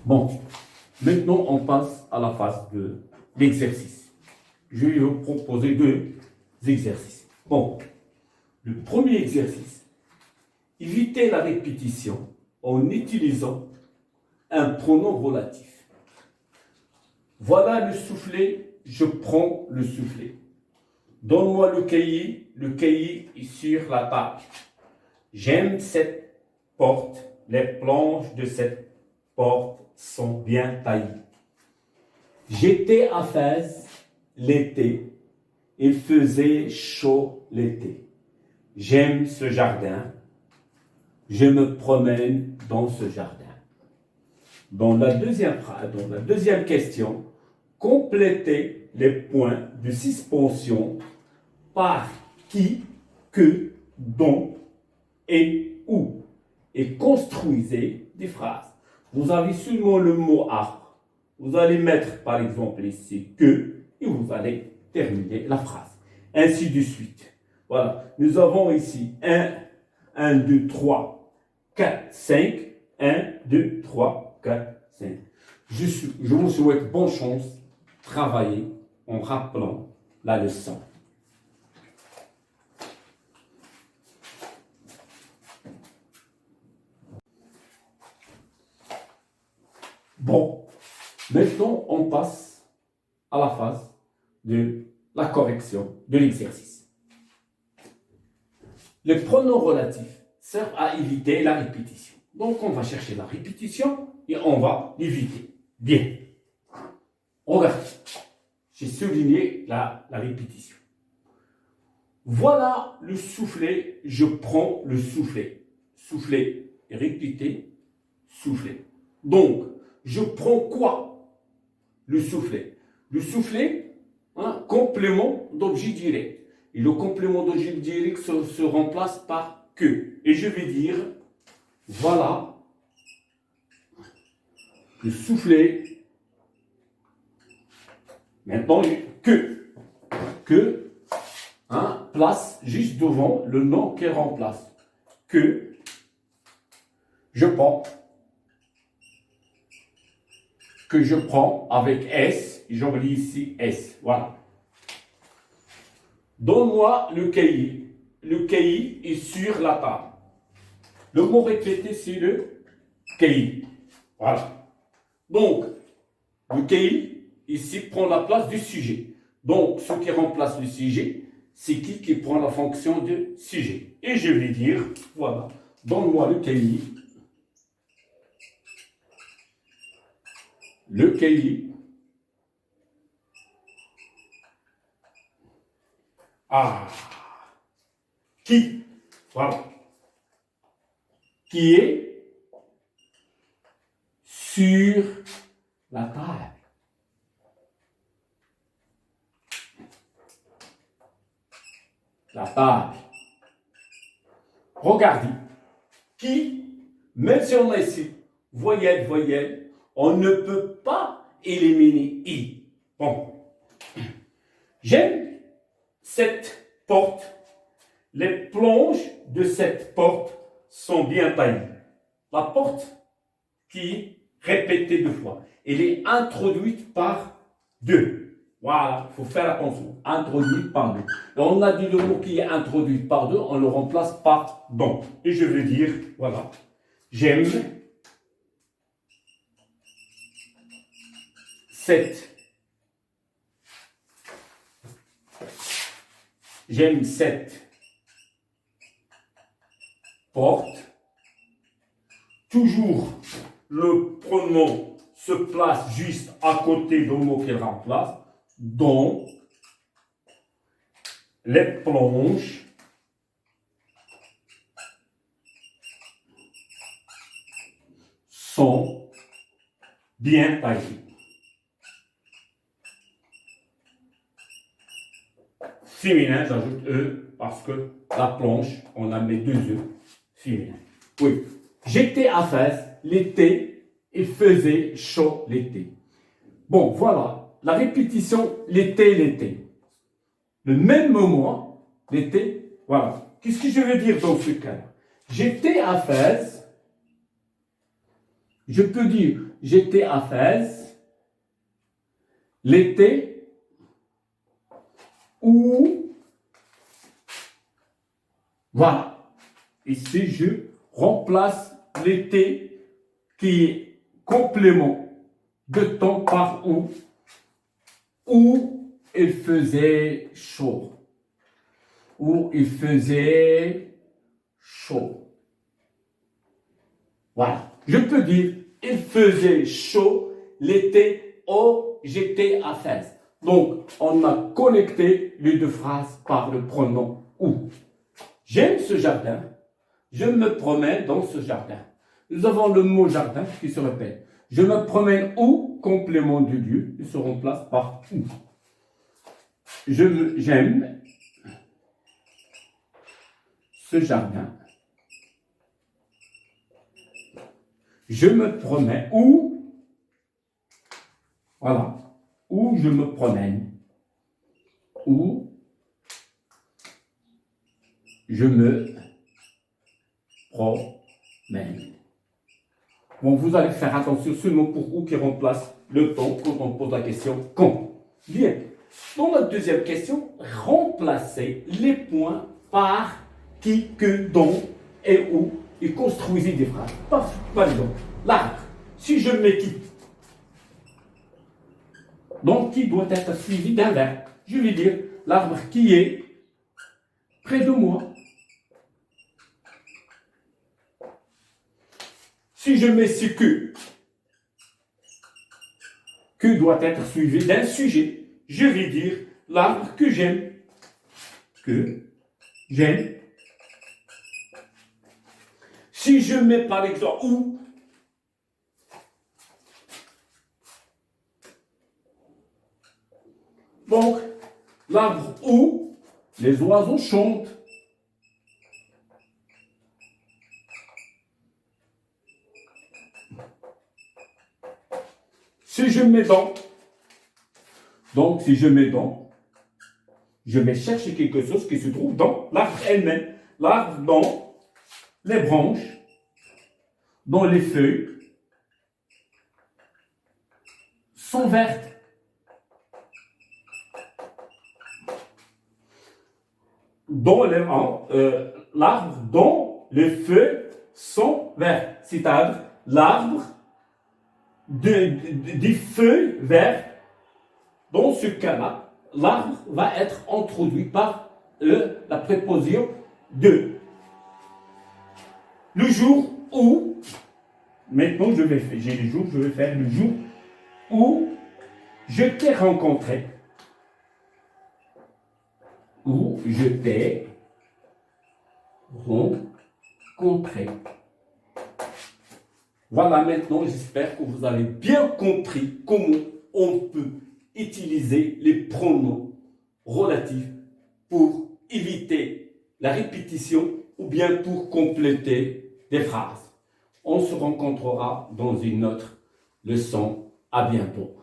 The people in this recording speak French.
Bon, maintenant on passe à la phase de l'exercice. Je vais vous proposer deux exercices. Bon, le premier exercice, éviter la répétition en utilisant un pronom relatif. Voilà le soufflet, je prends le soufflet. Donne-moi le cahier est sur la table. J'aime cette porte, les planches de cette porte sont bien taillées. J'étais à Fès l'été, il faisait chaud l'été. J'aime ce jardin, je me promène dans ce jardin. Dans la deuxième question, complétez les points de suspension par qui, que, dont et où et construisez des phrases. Vous avez seulement le mot arbre. Vous allez mettre par exemple ici que et vous allez terminer la phrase. Ainsi de suite. Voilà. Nous avons ici 1, 2, 3, 4, 5. 1, 2, 3, 4, 5. Je vous souhaite bonne chance. Travaillez en rappelant la leçon. Bon, maintenant on passe à la phase de la correction de l'exercice. Les pronoms relatifs servent à éviter la répétition. Donc on va chercher la répétition et on va l'éviter. Bien. Regardez, j'ai souligné la répétition. Voilà le soufflet, je prends le soufflet. Soufflet, répété, soufflet. Donc, je prends quoi? Le soufflet. Le soufflet, complément d'objet direct. Et le complément d'objet direct se remplace par que. Et je vais dire, voilà, le soufflet. Maintenant, que, place juste devant le nom qu'elle remplace. Que, je prends. Que je prends avec S, j'oublie ici S, voilà. Donne-moi le cahier. Le cahier est sur la table. Le mot répété, c'est le cahier. Voilà. Donc, le cahier, ici, prend la place du sujet. Donc, ce qui remplace le sujet, c'est qui prend la fonction de sujet. Et je vais dire, voilà, donne-moi le cahier. Le cahier. Qui, voilà, qui est sur la table. La table. Regardez. Qui, même si on a ici voyelle, on ne peut pas éliminer I. Bon. J'aime cette porte. Les planches de cette porte sont bien taillées. La porte qui est répétée deux fois. Elle est introduite par deux. Voilà, il faut faire attention. Introduite par deux. Et on a dit le mot qui est introduit par deux, on le remplace par donc. Et je veux dire, voilà, j'aime cette porte. Toujours le pronom se place juste à côté du mot qu'elle remplace. Donc, les planches sont bien taillées. Féminin, j'ajoute E parce que la planche, on a mis deux E féminins. Oui. J'étais à Fès l'été, il faisait chaud l'été. Bon, voilà, la répétition, l'été. Le même moment, l'été, voilà. Qu'est-ce que je veux dire dans ce cas? J'étais à Fès Je peux dire j'étais à Fès l'été où, voilà. Ici, je remplace l'été qui est complément de temps par où il faisait chaud, où il faisait chaud. Voilà. Je peux dire il faisait chaud l'été où j'étais à Fès. Donc, on a connecté les deux phrases par le pronom où. J'aime ce jardin. Je me promène dans ce jardin. Nous avons le mot jardin qui se répète. Je me promène où, complément du lieu, il se remplace par où. J'aime ce jardin. Je me promène où, voilà, où je me promène, où je me promène. Bon, vous allez faire attention sur le mot pour où qui remplace le temps quand on pose la question quand. Bien. Dans la deuxième question, remplacez les points par qui, que, dont et où et construisez des phrases. Par exemple, l'arbre. Si je mets qui, donc qui doit être suivi d'un verbe. Je vais dire l'arbre qui est près de moi. Si je mets ce que doit être suivi d'un sujet, je vais dire l'arbre que j'aime. Que j'aime. Si je mets par exemple où, donc l'arbre où les oiseaux chantent. Si je mets donc si je mets je vais chercher quelque chose qui se trouve dans l'arbre elle-même. L'arbre dans les branches, dans les feuilles, sont vertes. Dans l'arbre dont les feuilles sont vertes. C'est-à-dire l'arbre des feuilles vertes. Dans ce cas-là, l'arbre va être introduit par la préposition de. Le jour où, maintenant j'ai le jour, je vais faire le jour où je t'ai rencontré. Où je t'ai rencontré. Voilà, maintenant, j'espère que vous avez bien compris comment on peut utiliser les pronoms relatifs pour éviter la répétition ou bien pour compléter des phrases. On se rencontrera dans une autre leçon. À bientôt.